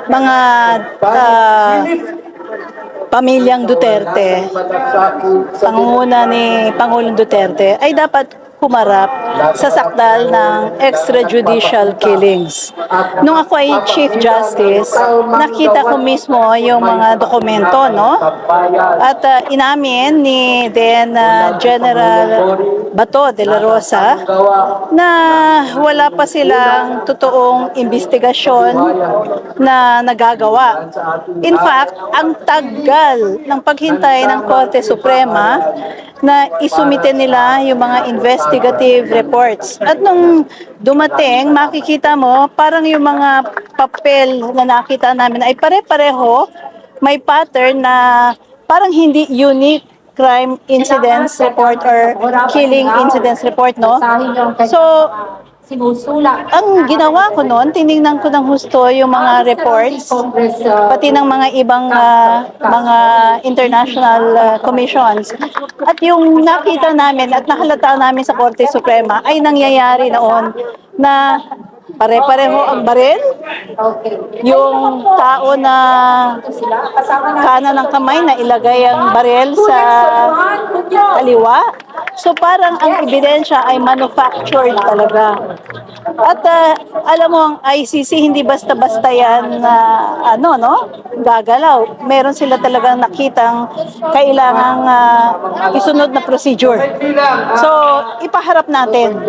mga pamilyang Duterte, pangunguna ni Pangulong Duterte, ay dapat humarap sa sakdal ng extrajudicial killings. Nung ako ay Chief Justice, nakita ko mismo yung mga dokumento, no? At inamin ni General Bato de la Rosa na wala pa silang totoong investigasyon na nagagawa. In fact, ang tagal ng paghintay ng Korte Suprema na isumite nila yung mga investigative reports. At nung dumating, makikita mo, parang yung mga papel na nakita namin ay pare-pareho, may pattern na parang hindi unique crime incidents report or killing incidents report, no? So, ang ginawa ko noon, tinignan ko ng husto yung mga reports, pati ng mga ibang mga international commissions. At yung nakita namin at nahalata namin sa Korte Suprema ay nangyayari noon na pare-pareho ang baril, yung tao na kanan ng kamay na ilagay ang baril sa kaliwa. So parang ang ebidensya ay manufactured talaga. At alam mo, ang ICC hindi basta-basta yan gagalaw. Meron sila talagang nakitang kailangang isunod na procedure. So, ipaharap natin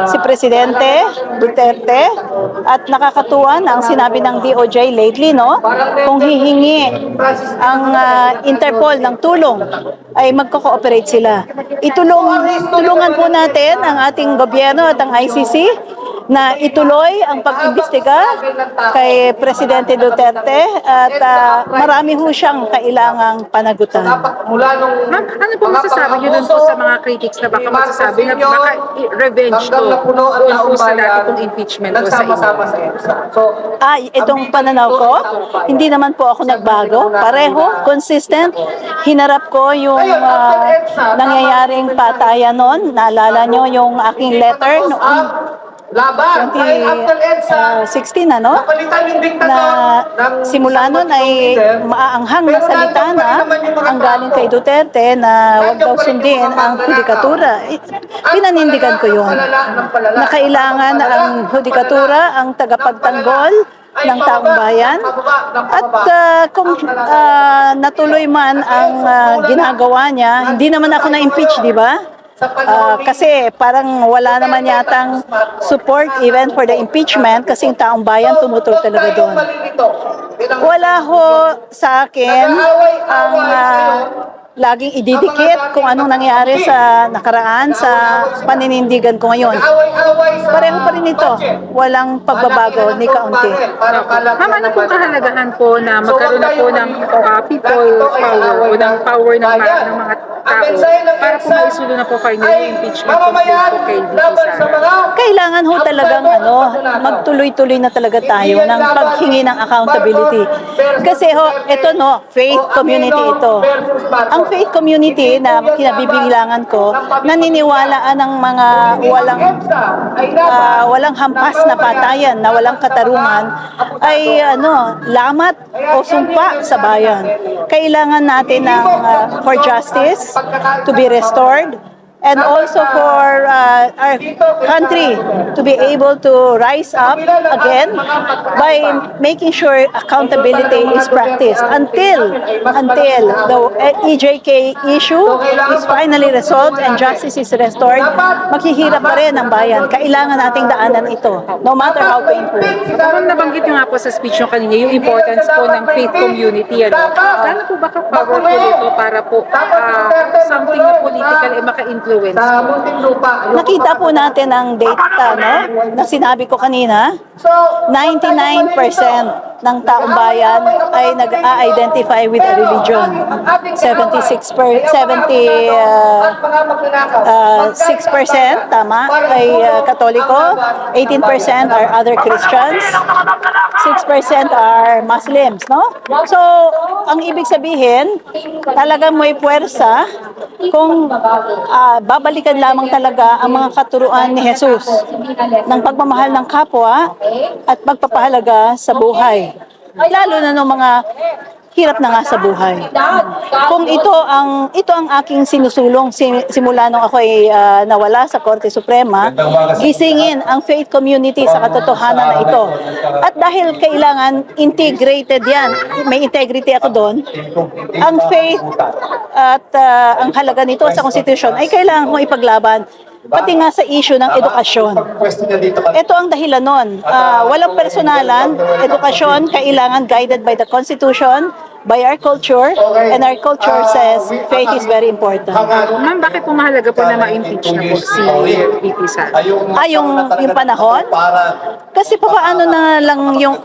si Presidente Duterte at nakakatuwa na ang sinabi ng DOJ lately, no? Kung hihingi ang Interpol ng tulong, ay magko-cooperate sila. Tulungan po natin ang ating gobyerno at ang ICC na ituloy ang pag-imbestiga kay Presidente Duterte at marami ho siyang kailangang panagutan. Ma'am, ano po masasabi niyo dun po sa mga critics na baka magsasabi na baka revenge to doon po sa dati pong impeachment po sa inyo? Itong pananaw ko, hindi naman po ako nagbago. Pareho, consistent. Hinarap ko yung nangyayaring patayan noon. Naalala nyo yung aking letter noong 2016, ano? Na simula nun ay maaanghang na salita na ang galing kay Duterte na huwag daw sundin ang hudikatura. Pinanindigan ko yun. Na kailangan ang hudikatura ang tagapagtanggol ng taong bayan. At kung natuloy man ang ginagawa niya, hindi naman ako na-impeach, di ba? Kasi parang wala naman yatang support even for the impeachment kasi yung taong bayan tumutol talaga doon. Wala ho sa akin ang laging ididikit kung anong nangyari sa nakaraan sa paninindigan ko ngayon. Pareho pa rin ito. Walang pagbabago ni kaunti. Ma'am, ano po kahalagahan po na magkaroon na po ng people power o ng power ng mga tao para po maisulo na po kayo yung impeachment complaint po kay VP Sara? Kailangan ho talagang magtuloy-tuloy na talaga tayo ng paghingi ng accountability. Kasi ito faith community ito. Ang faith community na kinabibilangan ko, naniniwalaan ng mga walang hampas na patayan, na walang katarungan, ay lamat o sumpa sa bayan. Kailangan natin ng for justice to be restored, and also for our country to be able to rise up again by making sure accountability is practiced until the EJK issue is finally resolved and justice is restored. Maghihirap pa rin ang bayan. Kailangan nating daanan ito, no matter how painful. Parang nabanggit nyo nga po sa speech nyo kanina yung importance po ng faith community. Kano po ba ka-powerful ito para po something na political ay maka-influence? Nakita po natin ang data na sinabi ko kanina. 99% ng taong bayan ay nag-a-identify with a religion. 76% tama ay Katoliko, 18% are other Christians, 6% are Muslims, no? So, ang ibig sabihin, talagang may puwersa kung babalikan lamang talaga ang mga katuruan ni Jesus ng pagmamahal ng kapwa at pagpapahalaga sa buhay. lalo na ng mga hirap na nga sa buhay. Kung ito ang aking sinusulong simula nung ako ay nawala sa Korte Suprema, gisingin ang faith community sa katotohanan na ito. At dahil kailangan integrated yan, may integrity ako doon, ang faith at ang halaga nito sa konstitusyon ay kailangan kong ipaglaban pati nga sa issue ng edukasyon. Ito ang dahilan nun. Walang personalan, edukasyon kailangan guided by the Constitution, by our culture, and our culture says faith is very important. Ma'am, bakit po mahalaga po na ma-impeach na po si VP Sara? Yung panahon? Kasi paano na lang yung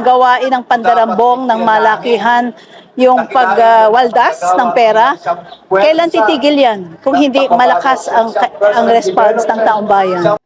gawain ng pandarambong ng malakihan, yung pagwaldas ng pera, kailan titigil yan kung hindi malakas ang response ng taong bayan?